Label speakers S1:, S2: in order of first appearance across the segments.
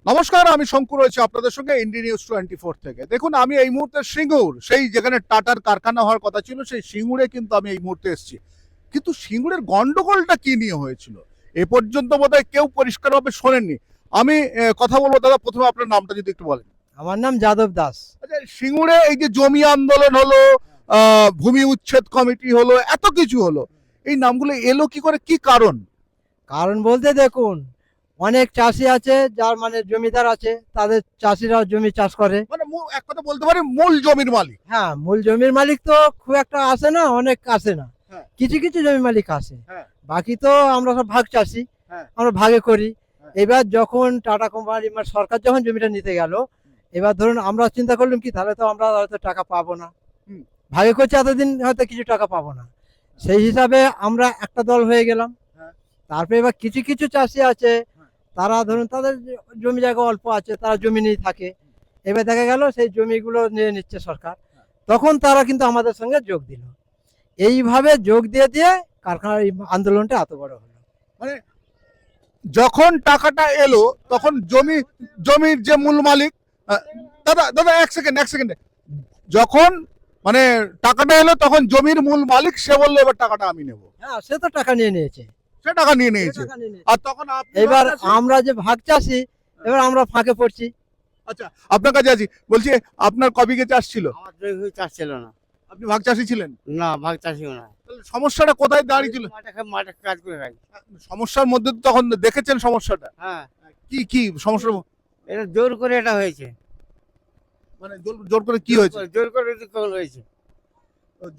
S1: নমস্কার, আমি শঙ্কু রয়েছে আপনাদের সঙ্গে ইন্ডি নিউজ 24 থেকে। দেখুন, আমি এই মুহূর্তে সিঙ্গুর, সেই যেখানে টাটার কারখানা হওয়ার কথা ছিল, সেই সিঙ্গুরে কিন্তু আমি এই মুহূর্তে এসেছি। কিন্তু সিঙ্গুরের গন্ডগোলটা কি নিয়ে হয়েছিল এ পর্যন্ত বোধহয় কেউ পরিষ্কারভাবে শোনেননি। আমি কথা বলবো। দাদা, প্রথমে আপনার নামটা যদি একটু বলেন।
S2: আমার নাম যাদব দাস।
S1: আচ্ছা, সিঙ্গুরে এই যে জমি আন্দোলন হলো, ভূমি উচ্ছেদ কমিটি হলো, এত কিছু হলো, এই নামগুলো এলো কি করে, কি কারণ?
S2: কারণ বলতে দেখুন, অনেক চাষি আছে যার মানে জমিদার আছে, তাদের চাষিরা জমি চাষ করে।
S1: মানে এক কথা বলতে পারি, মূল জমির মালিক।
S2: হ্যাঁ, মূল জমির মালিক তো খুব একটা আসে না, অনেক আসে না।
S1: হ্যাঁ।
S2: কিছু কিছু জমি মালিক আসে।
S1: হ্যাঁ।
S2: বাকি তো আমরা সব ভাগ চাষি।
S1: হ্যাঁ।
S2: আমরা ভাগে করি।
S1: হ্যাঁ।
S2: এবার যখন টাটা কোম্পানি মানে সরকার যখন জমিটা নিতে গেল, এবার ধরুন আমরা চিন্তা করলাম কি তাহলে তো আমরা হয়তো টাকা পাবো না। ভাগে করছি এতদিন, হয়তো কিছু টাকা পাবো না। সেই হিসাবে আমরা একটা দল হয়ে গেলাম।
S1: হ্যাঁ।
S2: তারপরে এবার কিছু কিছু চাষি আছে, তারা ধরুন তাদের জমি জায়গা অল্প আছে, তারা জমি নিয়ে থাকে। এবার দেখা গেল সেই জমিগুলো নিয়ে নিচ্ছে সরকার, তখন তারা কিন্তু আমাদের সঙ্গে যোগ দিল। এইভাবে যোগ দিয়ে দিয়ে কারখানার এই আন্দোলনটা এত বড় হলো।
S1: মানে যখন টাকাটা এলো তখন জমির যে মূল মালিক, দাদা দাদা এক সেকেন্ড, যখন মানে টাকাটা এলো তখন জমির মূল মালিক সে বললো এবার টাকাটা আমি নেব।
S2: হ্যাঁ, সে তো টাকা নিয়ে নিয়েছে।
S1: সে টাকা নিয়ে নিয়েছে। আর তখন
S2: এবার আমরা যে ভাগ চাষি, এবার আমরা ফাঁকে পড়ছি।
S1: আচ্ছা, আপনার কাছে আছি, বলছি আপনার কবিকে চাষ ছিল?
S3: আমার জমি চাষ ছিল না।
S1: আপনি ভাগ চাষি ছিলেন?
S3: না, ভাগ চাষিও না।
S1: তাহলে সমস্যাটা কোথায় দাঁড়িয়েছিল?
S3: মাঠে কাজ করে খাই।
S1: সমস্যার মধ্যে তো তখন দেখেছেন সমস্যাটা।
S3: হ্যাঁ,
S1: কি সমস্যা?
S3: এটা জোর করে এটা হয়েছে।
S1: মানে জোর করে কি হয়েছে?
S3: জোর করে অধিগ্রহণ হয়েছে।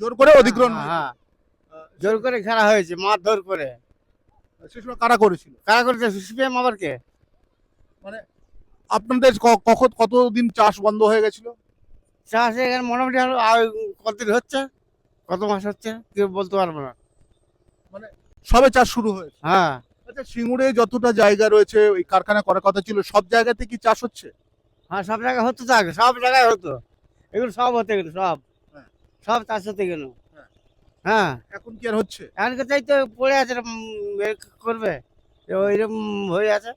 S1: জোর করে অধিগ্রহণ?
S3: হ্যাঁ, জোর করে ঘেরা হয়েছে, মারধর করে।
S1: সে সময় কারা করেছিল?
S3: কারা করেছে? সিপিএম আবার কে?
S1: মানে আপনাদের কতদিন চাষ বন্ধ হয়ে গেছিল?
S3: চাষ এখানে মোটামুটি হলো আর কতদিন হচ্ছে, কত মাস হচ্ছে কেউ বলতে পারবো না।
S1: মানে সবে চাষ শুরু হয়েছে?
S3: হ্যাঁ।
S1: আচ্ছা, সিঙ্গুরে যতটা জায়গা রয়েছে ওই কারখানা করার কথা ছিল, সব জায়গাতে কি চাষ হচ্ছে?
S3: হ্যাঁ, সব জায়গায় হতো তো আগে, সব জায়গায় হতো। এগুলো সব হতে গেল, সব
S1: হ্যাঁ।
S3: সব চাষ হতে গেল।
S1: হ্যাঁ।
S3: হ্যাঁ,
S1: এখন কি আর হচ্ছে?
S3: এখনকার চাই তো পড়ে আছে, করবে ওইরকম হয়ে আছে।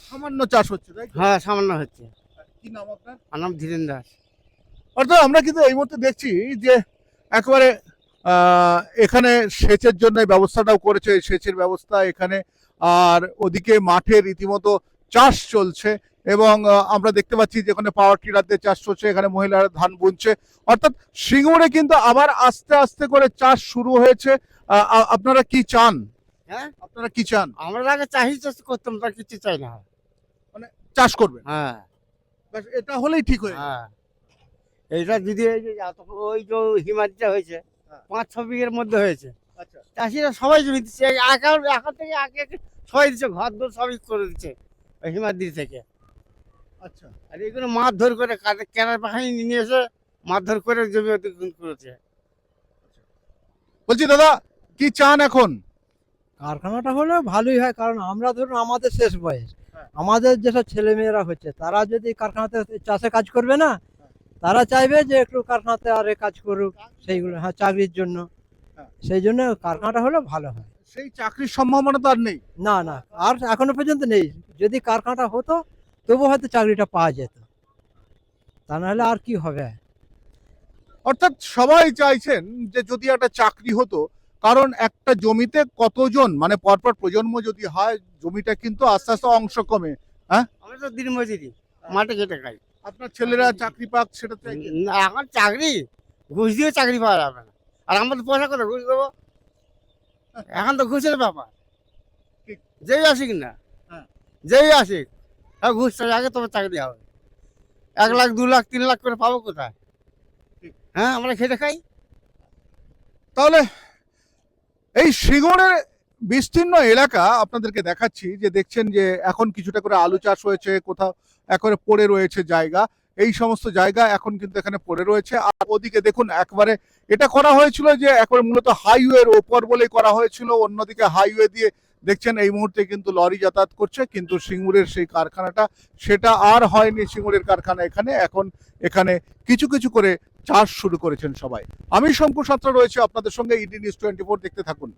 S1: সামান্য চাষ হচ্ছে, তাই তো?
S3: হ্যাঁ, সামান্য হচ্ছে।
S1: কি নাম আপনার?
S3: আমার নাম ধীরেন দাস।
S1: অর্থাৎ আমরা কিন্তু এই মুহূর্তে দেখছি যে একেবারে এখানে সেচের জন্য এই ব্যবস্থাটাও করেছে, সেচের ব্যবস্থা এখানে। আর ওদিকে মাঠে রীতিমতো চাষ চলছে এবং আমরা দেখতে পাচ্ছি যেখানে পাওয়ার টিলারদের চাষ চলছে, এখানে মহিলারা ধান বুনছে। অর্থাৎ সিঙ্গুরে কিন্তু আবার আস্তে আস্তে করে চাষ শুরু হয়েছে। আপনারা কি চান?
S3: হ্যাঁ,
S1: আপনারা কি চান?
S3: আমরা আগে চাষি চাষ করতাম, তার কিছু চাই না।
S1: মানে চাষ করবেন?
S3: হ্যাঁ।
S1: ব্যাস, এটা হলেই ঠিক হয়ে যাবে।
S3: হ্যাঁ, এইটা যদি এই যে ওই যে হিমাদ্রিটা হয়েছে,
S1: হ্যাঁ।
S3: 5-6 বিঘের মধ্যে হয়েছে।
S1: আচ্ছা।
S3: চাষিরা সবাই জমি দিচ্ছে, এখন থেকে আগে সবাই দিচ্ছে, ঘর দর সবই করে দিচ্ছে ওই হিমাদ্রি থেকে।
S1: আচ্ছা।
S3: আর এগুলো মারধর করে কেনার বাহিনী নিয়ে এসে মারধর করে জমি অধিগ্রহণ করেছে।
S1: বলছি দাদা, কি চান এখন?
S2: কারখানাটা হলে ভালোই হয়, কারণ আমরা ধরুন আমাদের শেষ বয়স,
S1: হ্যাঁ।
S2: আমাদের যেসব ছেলেমেয়েরা হচ্ছে তারা যদি কারখানাতে চাষে কাজ করবে না, তারা চাইবে যে একটু কারখানাতে আরে কাজ করুক, সেইগুলো হ্যাঁ চাকরির জন্য।
S1: হ্যাঁ।
S2: সেই জন্য কারখানাটা হলে ভালো হয়।
S1: সেই চাকরির সম্ভাবনা তো আর নেই।
S2: না না, আর এখনো পর্যন্ত নেই। যদি কারখানাটা হতো তবু হয়তো চাকরিটা পাওয়া যেত, তা নাহলে আর কি হবে।
S1: অর্থাৎ সবাই চাইছেন যে যদি একটা চাকরি হতো, কারণ একটা জমিতে কতজন, মানে পরপর প্রজন্ম যদি হয়, জমিটা কিন্তু আস্তে আস্তে অংশ কমে। হ্যাঁ,
S3: আমরা তো দিন মজুরি, মাঠে খেটে খাই।
S1: আপনার ছেলেরা চাকরি পাক, সেটা চাইছেন?
S3: না, এখন চাকরি ঘুষ দিয়ে চাকরি পাওয়া যাবে না। আর আমাদের পয়সা করে ঘুষ দেবো? এখন তো ঘুষের ব্যাপার।
S1: ঠিক।
S3: যেই আসিক না,
S1: হ্যাঁ।
S3: যেই আসিক, ঘুষ চাই আগে, তোমার চাকরি হবে। 1 লাখ 2 লাখ 3 লাখ করে পাবো কোথায়?
S1: ঠিক।
S3: হ্যাঁ, আমরা খেটে খাই।
S1: তাহলে এই সিঙ্গুরের বিস্তীর্ণ এলাকা আপনাদেরকে দেখাচ্ছি, যে দেখছেন যে এখন কিছুটা করে আলু চাষ হয়েছে, কোথাও একেবারে পড়ে রয়েছে জায়গা। এই সমস্ত জায়গা এখন কিন্তু এখানে পড়ে রয়েছে। আর ওদিকে দেখুন, একবারে এটা করা হয়েছিল যে একবারে মূলত হাইওয়ের ওপর বলেই করা হয়েছিল। অন্যদিকে হাইওয়ে দিয়ে দেখছেন এই মুহূর্তে কিন্তু লরি যাতায়াত করছে, কিন্তু সিঙ্গুরের সেই কারখানাটা সেটা আর হয়নি। সিঙ্গুরের কারখানা এখানে এখন এখানে কিছু কিছু করে চাষ শুরু করেছেন সবাই। আমি শঙ্কু সাঁতরা রয়েছে আপনাদের সঙ্গে, ইডি নিউজ 24, দেখতে থাকুন।